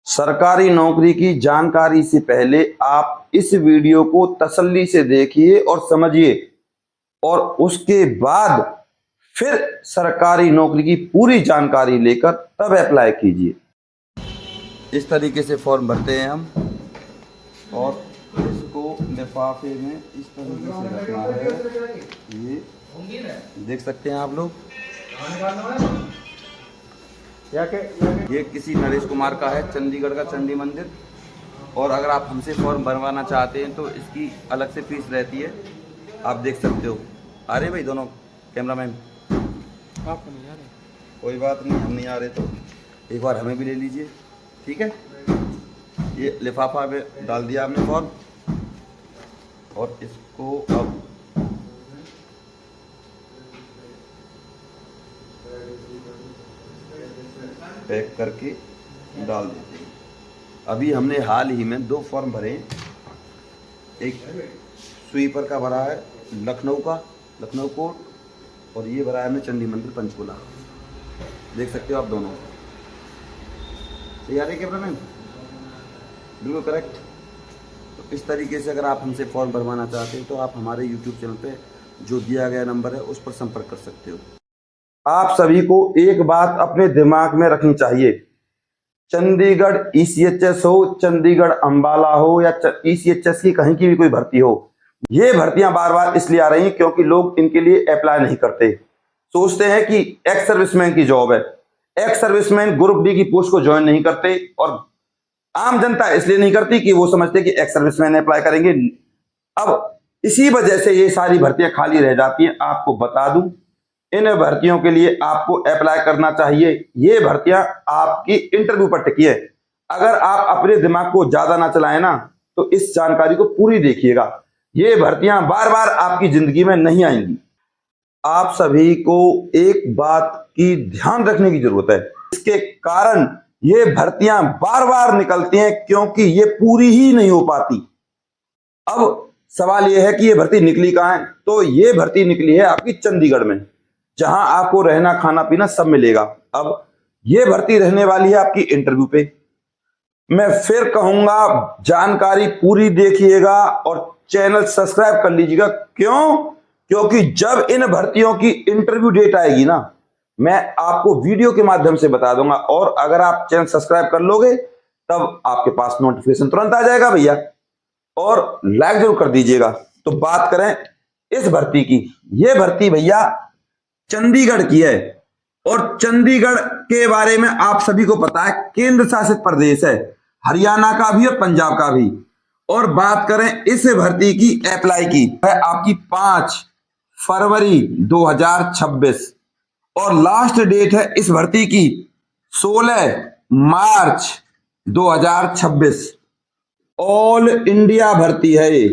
सरकारी नौकरी की जानकारी से पहले आप इस वीडियो को तसल्ली से देखिए और समझिए और उसके बाद फिर सरकारी नौकरी की पूरी जानकारी लेकर तब अप्लाई कीजिए। इस तरीके से फॉर्म भरते हैं हम और इसको लिफाफे में इस तरीके से रखना है। ये देख सकते हैं आप लोग, ये किसी नरेश कुमार का है, चंडीगढ़ का चंडी मंदिर। और अगर आप हमसे फॉर्म भरवाना चाहते हैं तो इसकी अलग से फीस रहती है, आप देख सकते हो। अरे भाई दोनों कैमरामैन आपको नहीं आ रहे, कोई बात नहीं, हम नहीं आ रहे तो एक बार हमें भी ले लीजिए, ठीक है। ये लिफाफा में डाल दिया आपने फॉर्म और इसको अब पैक करके डाल देते हैं। अभी हमने हाल ही में 2 फॉर्म भरे, एक स्वीपर का भरा है लखनऊ कोर्ट, और ये भरा है हमने चंडी मंदिर पंचकुला। देख सकते हो आप दोनों। तैयार है कैमरामैन? बिल्कुल करेक्ट। तो इस तरीके से अगर आप हमसे फॉर्म भरवाना चाहते हैं तो आप हमारे YouTube चैनल पे जो दिया गया नंबर है उस पर संपर्क कर सकते हो। आप सभी को एक बात अपने दिमाग में रखनी चाहिए, चंडीगढ़ ECHS हो, चंडीगढ़ अंबाला हो या ECHS की कहीं की भी कोई भर्ती हो, ये भर्तियां बार बार इसलिए आ रही हैं क्योंकि लोग इनके लिए अप्लाई नहीं करते। सोचते हैं कि एक्स सर्विसमैन की जॉब है, एक्स सर्विसमैन ग्रुप डी की पोस्ट को ज्वाइन नहीं करते, और आम जनता इसलिए नहीं करती कि वो समझते कि एक्स सर्विसमैन अप्लाई करेंगे। अब इसी वजह से ये सारी भर्तियां खाली रह जाती हैं। आपको बता दूं, इन भर्तियों के लिए आपको अप्लाई करना चाहिए। ये भर्तियां आपकी इंटरव्यू पर टिकी है। अगर आप अपने दिमाग को ज्यादा ना चलाएं ना तो इस जानकारी को पूरी देखिएगा। ये भर्तियां बार बार आपकी जिंदगी में नहीं आएंगी। आप सभी को एक बात की ध्यान रखने की जरूरत है, इसके कारण ये भर्तियां बार बार निकलती हैं क्योंकि ये पूरी ही नहीं हो पाती। अब सवाल यह है कि ये भर्ती निकली कहां है? तो ये भर्ती निकली है आपकी चंडीगढ़ में, जहां आपको रहना खाना पीना सब मिलेगा। अब ये भर्ती रहने वाली है आपकी इंटरव्यू पे। मैं फिर कहूंगा, जानकारी पूरी देखिएगा और चैनल सब्सक्राइब कर लीजिएगा। क्यों? क्योंकि जब इन भर्तियों की इंटरव्यू डेट आएगी ना, मैं आपको वीडियो के माध्यम से बता दूंगा, और अगर आप चैनल सब्सक्राइब कर लोगे तब आपके पास नोटिफिकेशन तुरंत आ जाएगा भैया। और लाइक जरूर कर दीजिएगा। तो बात करें इस भर्ती की, यह भर्ती भैया चंडीगढ़ की है, और चंडीगढ़ के बारे में आप सभी को पता है, केंद्र शासित प्रदेश है, हरियाणा का भी और पंजाब का भी। और बात करें इस भर्ती की अप्लाई की है आपकी 5 फरवरी 2026, और लास्ट डेट है इस भर्ती की 16 मार्च 2026। ऑल इंडिया भर्ती है, ये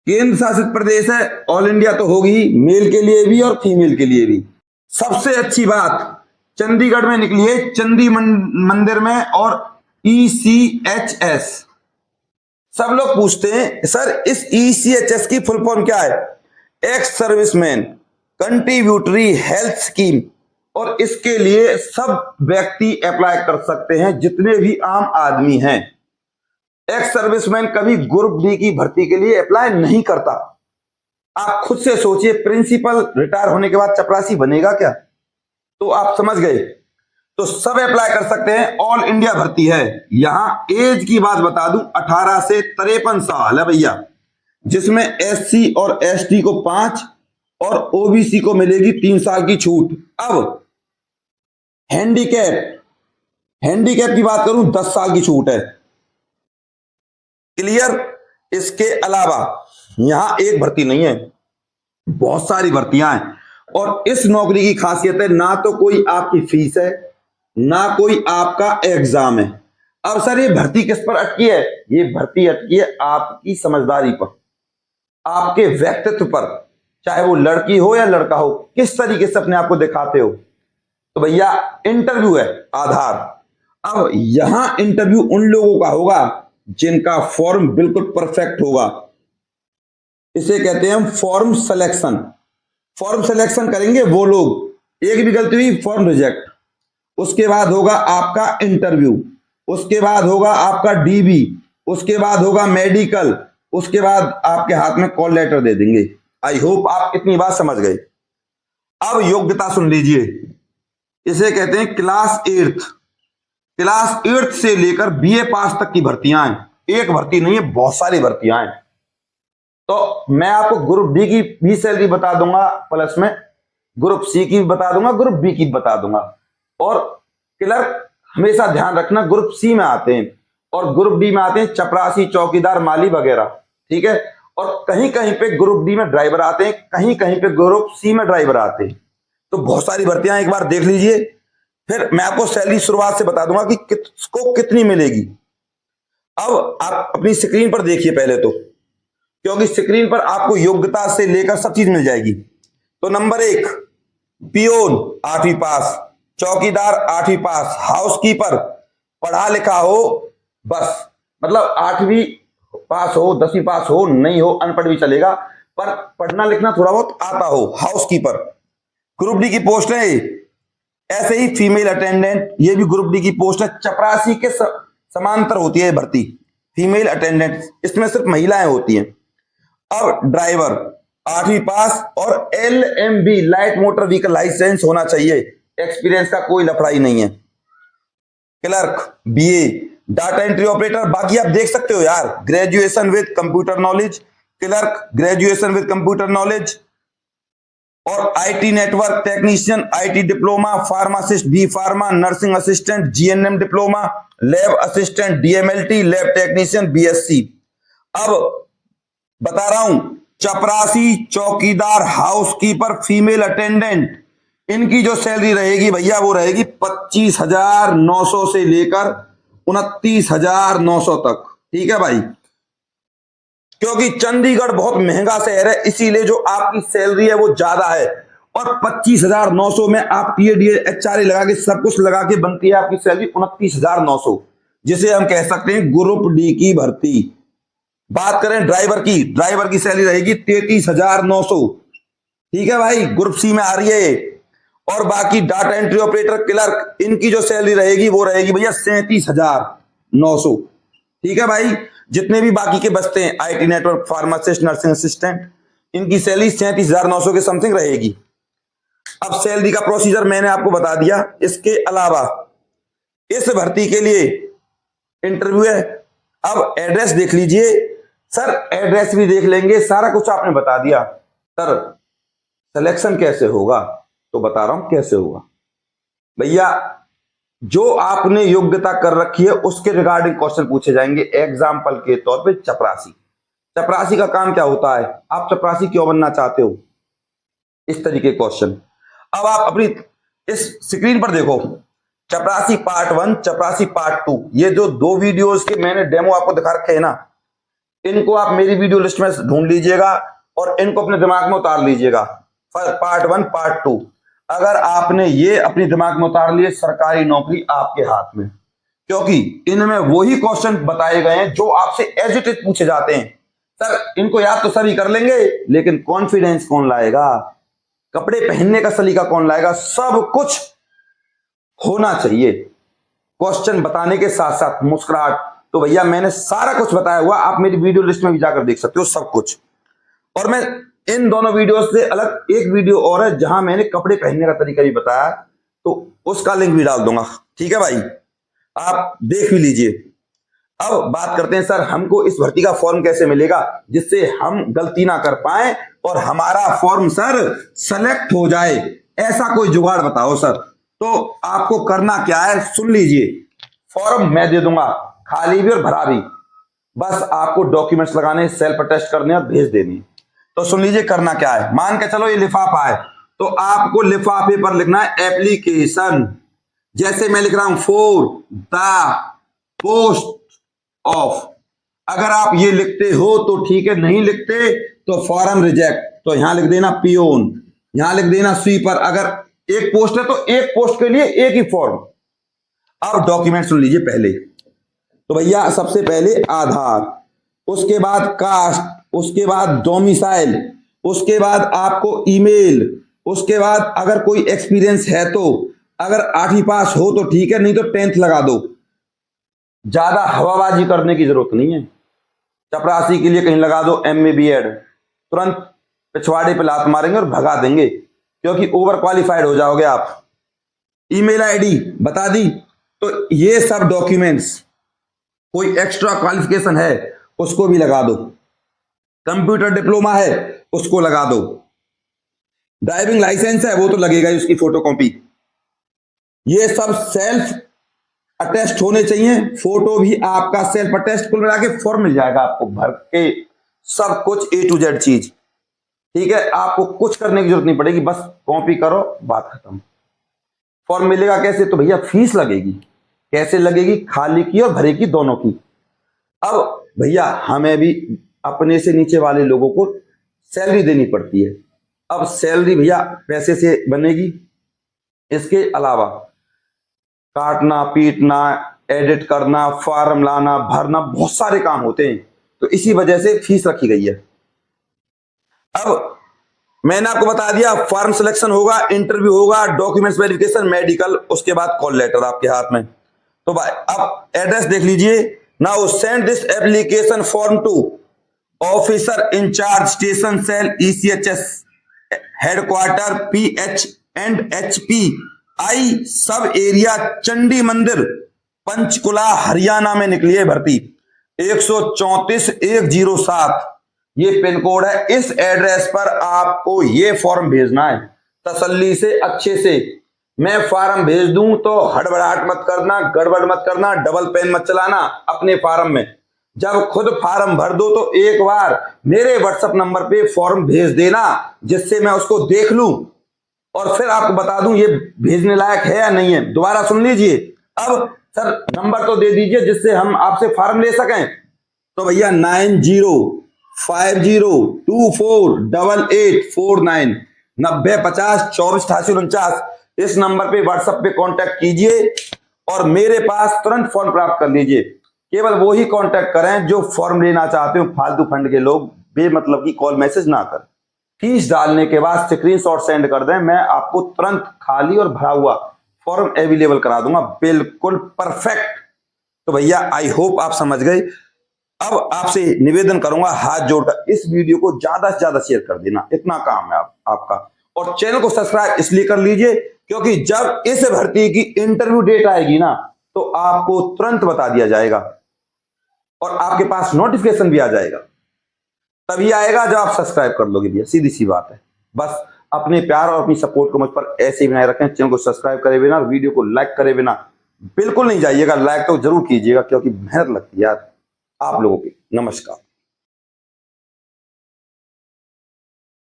केंद्र शासित प्रदेश है। ऑल इंडिया तो होगी, मेल के लिए भी और फीमेल के लिए भी। सबसे अच्छी बात चंडीगढ़ में निकली है, चंडी मंदिर में, और ECHS। सब लोग पूछते हैं सर इस ECHS की फुल फॉर्म क्या है? Ex serviceman contributory health scheme. और इसके लिए सब व्यक्ति अप्लाई कर सकते हैं, जितने भी आम आदमी हैं। एक्स सर्विसमैन कभी ग्रुप डी की भर्ती के लिए अप्लाई नहीं करता। आप खुद से सोचिए, प्रिंसिपल रिटायर होने के बाद चपरासी बनेगा क्या? तो आप समझ गए। तो सब अप्लाई कर सकते हैं, ऑल इंडिया भर्ती है। यहां एज की बात बता दूं, 18 से 53 साल है भैया, जिसमें SC और ST को 5 और OBC को मिलेगी 3 साल की छूट। अब हैंडीकैप की बात करूं, 10 साल की छूट है। क्लियर? इसके अलावा यहां एक भर्ती नहीं है, बहुत सारी भर्तियां हैं। और इस नौकरी की खासियत है, ना तो कोई आपकी फीस है, ना कोई आपका एग्जाम है। अब सर ये भर्ती किस पर अटकी है? ये भर्ती अटकी है आपकी समझदारी पर, आपके व्यक्तित्व पर, चाहे वो लड़की हो या लड़का हो, किस तरीके से अपने आप को दिखाते हो। तो भैया इंटरव्यू है आधार। अब यहां इंटरव्यू उन लोगों का होगा जिनका फॉर्म बिल्कुल परफेक्ट होगा। इसे कहते हैं हम फॉर्म सिलेक्शन। फॉर्म सिलेक्शन करेंगे वो लोग, एक भी गलती हुई फॉर्म रिजेक्ट। उसके बाद होगा आपका इंटरव्यू। उसके बाद होगा आपका डीबी, उसके बाद होगा मेडिकल, उसके बाद आपके हाथ में कॉल लेटर दे देंगे। आई होप आप इतनी बात समझ गए। अब योग्यता सुन लीजिए, इसे कहते हैं क्लास 8th। क्लास 8th से लेकर बीए पास तक की भर्तियां हैं। एक भर्ती नहीं है, बहुत सारी भर्तियां हैं। तो मैं आपको ग्रुप डी की भी सैलरी बता दूंगा, प्लस में ग्रुप सी की भी बता दूंगा, ग्रुप बी की भी बता दूंगा। और क्लर्क हमेशा ध्यान रखना ग्रुप सी में आते हैं, और ग्रुप डी में आते हैं चपरासी, चौकीदार, माली वगैरह, ठीक है। और कहीं कहीं पे ग्रुप डी में ड्राइवर आते हैं, कहीं कहीं पे ग्रुप सी में ड्राइवर आते हैं। तो बहुत सारी भर्तियां एक बार देख लीजिए, फिर मैं आपको सैलरी शुरुआत से बता दूंगा कि किसको कितनी मिलेगी। अब आप अपनी स्क्रीन पर देखिए पहले तो, क्योंकि स्क्रीन पर आपको योग्यता से लेकर सब चीज मिल जाएगी। तो नंबर 1 पियोन 8वीं पास, चौकीदार 8वीं पास, हाउसकीपर पढ़ा लिखा हो बस, मतलब 8वीं पास हो, 10वीं पास हो, नहीं हो अनपढ़ भी चलेगा, पर पढ़ना लिखना थोड़ा बहुत आता हो, हाउसकीपर। ग्रुप डी की पोस्ट है। ऐसे ही फीमेल अटेंडेंट, ये भी ग्रुप डी की पोस्ट है। चपरासी के समांतर होती है भर्ती, फीमेल अटेंडेंट, इसमें सिर्फ महिलाएं होती हैं। अब ड्राइवर 8वीं पास और LMB light motor vehicle licence होना चाहिए, एक्सपीरियंस का कोई लफड़ा ही नहीं है। Clerk BA, data entry operator, बाकी आप देख सकते हो यार, graduation with computer knowledge, clerk graduation with computer knowledge, और IT network technician, IT diploma, pharmacist B pharma, nursing assistant GNM diploma, lab assistant DMLT, lab technician BSc। अब बता रहा हूं, चपरासी, चौकीदार, हाउसकीपर, फीमेल अटेंडेंट, इनकी जो सैलरी रहेगी भैया वो रहेगी 25,900 से लेकर 29,900 तक, ठीक है भाई। क्योंकि चंडीगढ़ बहुत महंगा शहर है, इसीलिए जो आपकी सैलरी है वो ज्यादा है। और 25,900 में आप TADA HRA लगा के सब कुछ लगा के बनती है आपकी सैलरी 29,900, जिसे हम कह सकते हैं ग्रुप डी की भर्ती। बात करें ड्राइवर की सैलरी रहेगी 33,900, ठीक है भाई, ग्रुप सी में आ रही है। और बाकी डाटा एंट्री ऑपरेटर, क्लर्क, इनकी जो सैलरी रहेगी वो रहेगी भैया 37,900, ठीक है भाई। जितने भी बाकी के बचते हैं IT network, pharmacist, nursing assistant, इनकी सैलरी 37,900 के समथिंग रहेगी। अब सैलरी का प्रोसीजर मैंने आपको बता दिया। इसके अलावा इस भर्ती के लिए इंटरव्यू है। अब एड्रेस देख लीजिए सर, एड्रेस भी देख लेंगे, सारा कुछ आपने बता दिया। सर सिलेक्शन कैसे होगा, तो बता रहा हूं कैसे होगा भैया। जो आपने योग्यता कर रखी है उसके रिगार्डिंग क्वेश्चन पूछे जाएंगे। एग्जाम्पल के तौर पे चपरासी का काम क्या होता है, आप चपरासी क्यों बनना चाहते हो, इस तरीके क्वेश्चन। अब आप अपनी इस स्क्रीन पर देखो, चपरासी पार्ट 1, चपरासी पार्ट 2, ये जो 2 वीडियोस के मैंने डेमो आपको दिखा रखे हैं ना, इनको आप मेरी वीडियो लिस्ट में ढूंढ लीजिएगा और इनको अपने दिमाग में उतार लीजिएगा। पार्ट 1, पार्ट 2, अगर आपने ये अपने दिमाग में उतार लिए, सरकारी नौकरी आपके हाथ में। क्योंकि इनमें वही क्वेश्चन बताए गए हैं जो आपसे एज इट इज पूछे जाते हैं। सर इनको याद तो सभी कर लेंगे, लेकिन कॉन्फिडेंस कौन लाएगा, कपड़े पहनने का सलीका कौन लाएगा, सब कुछ होना चाहिए। क्वेश्चन बताने के साथ साथ मुस्कुराहट, तो भैया मैंने सारा कुछ बताया हुआ, आप मेरी वीडियो लिस्ट में भी जाकर देख सकते हो सब कुछ। और मैं इन दोनों वीडियो से अलग एक वीडियो और है जहां मैंने कपड़े पहनने का तरीका भी बताया, तो उसका लिंक भी डाल दूंगा, ठीक है भाई, आप देख भी लीजिए। अब बात करते हैं सर हमको इस भर्ती का फॉर्म कैसे मिलेगा, जिससे हम गलती ना कर पाए और हमारा फॉर्म सर सेलेक्ट हो जाए, ऐसा कोई जुगाड़ बताओ सर। तो आपको करना क्या है, सुन लीजिए, फॉर्म मैं दे दूंगा, खाली भी और भरा भी, बस आपको डॉक्यूमेंट्स लगाने, सेल्फ अटेस्ट करने और भेज देनी। तो सुन लीजिए करना क्या है। मान के चलो ये लिफाफा है, तो आपको लिफाफे पर लिखना है एप्लीकेशन, जैसे मैं लिख रहा हूं फॉर द पोस्ट ऑफ। अगर आप ये लिखते हो तो ठीक है, नहीं लिखते तो फॉर्म रिजेक्ट। तो यहां लिख देना पियोन, यहां लिख देना स्वीपर। अगर एक पोस्ट है तो एक पोस्ट के लिए एक ही फॉर्म। अब डॉक्यूमेंट सुन लीजिए पहले, तो भैया सबसे पहले आधार, उसके बाद कास्ट, उसके बाद डोमिसाइल, उसके बाद आपको ईमेल, उसके बाद अगर कोई एक्सपीरियंस है तो, अगर 8वीं पास हो तो ठीक है, नहीं तो 10th लगा दो। ज्यादा हवाबाजी करने की जरूरत नहीं है। चपरासी के लिए कहीं लगा दो MA BEd, तुरंत पिछवाड़े पे लात मारेंगे और भगा देंगे, क्योंकि ओवर क्वालिफाइड हो जाओगे आप। ईमेल आईडी बता दी, तो ये सब डॉक्यूमेंट्स, कोई एक्स्ट्रा क्वालिफिकेशन है उसको भी लगा दो, कंप्यूटर डिप्लोमा है उसको लगा दो, ड्राइविंग लाइसेंस है वो तो लगेगा ही, उसकी फोटोकॉपी। ये सब सेल्फ अटेस्ट होने चाहिए, फोटो भी आपका सेल्फ अटेस्ट, कुल मिला के फॉर्म मिल जाएगा आपको भर के, सब कुछ A to Z चीज। ठीक है, आपको कुछ करने की जरूरत नहीं पड़ेगी, बस कॉपी करो, बात खत्म। फॉर्म मिलेगा कैसे? तो भैया फीस लगेगी। कैसे लगेगी? खाली की और भरे की दोनों की। अब भैया हमें भी अपने से नीचे वाले लोगों को सैलरी देनी पड़ती है। अब सैलरी भैया पैसे से बनेगी, इसके अलावा काटना, पीटना, एडिट करना, फॉर्म लाना, भरना, बहुत सारे काम होते हैं, तो इसी वजह से फीस रखी गई है। अब मैंने आपको बता दिया, फॉर्म सिलेक्शन होगा, इंटरव्यू होगा, डॉक्यूमेंट्स वेरिफिकेशन, मेडिकल, उसके बाद कॉल लेटर आपके हाथ में। तो भाई अब एड्रेस देख लीजिए। Now send this application form to officer in charge station cell ECHS headquarter PH&HP sub area Chandi मंदिर पंचकुला हरियाणा में निकली है भर्ती। 134,107 ये पिन कोड है। इस एड्रेस पर आपको ये फॉर्म भेजना है, तसल्ली से, अच्छे से। मैं फॉर्म भेज दूं तो हड़बड़ाहट मत करना, गड़बड़ मत करना, डबल पेन मत चलाना अपने फॉर्म में। जब खुद फॉर्म भर दो तो एक बार मेरे व्हाट्सएप नंबर पे फॉर्म भेज देना, जिससे मैं उसको देख लूं और फिर आपको बता दूं ये भेजने लायक है या नहीं है। दोबारा सुन लीजिए। अब सर नंबर तो दे दीजिए जिससे हम आपसे फॉर्म ले सकें। तो भैया 9050248849 9050248849 इस नंबर पे व्हाट्सएप पे कांटेक्ट कीजिए और मेरे पास तुरंत फोन प्राप्त कर लीजिए। केवल वो ही कांटेक्ट करें जो फॉर्म लेना चाहते हो। फालतू फंड के लोग बेमतलब की कॉल मैसेज ना करें। फीस डालने के बाद स्क्रीनशॉट सेंड कर दें, मैं आपको तुरंत खाली और भरा हुआ फॉर्म अवेलेबल करा दूंगा, बिल्कुल परफेक्ट। तो भैया आई होप आप समझ गए। अब आपसे निवेदन करूंगा हाथ जोड़कर, इस वीडियो को ज्यादा से ज्यादा शेयर कर देना, इतना काम है आपका। और चैनल को सब्सक्राइब इसलिए कर लीजिए क्योंकि जब इस भर्ती की इंटरव्यू डेट आएगी ना तो आपको तुरंत बता दिया जाएगा और आपके पास नोटिफिकेशन भी आ जाएगा। तभी आएगा जब आप सब्सक्राइब कर लोगे भैया, सीधी सी बात है। बस अपने प्यार और अपनी सपोर्ट को मुझ पर ऐसे ही बनाए रखें। चैनल को सब्सक्राइब करे बिना, वीडियो को लाइक करे बिना बिल्कुल नहीं जाइएगा। लाइक तो जरूर कीजिएगा क्योंकि मेहनत लगती है यार आप लोगों की। नमस्कार।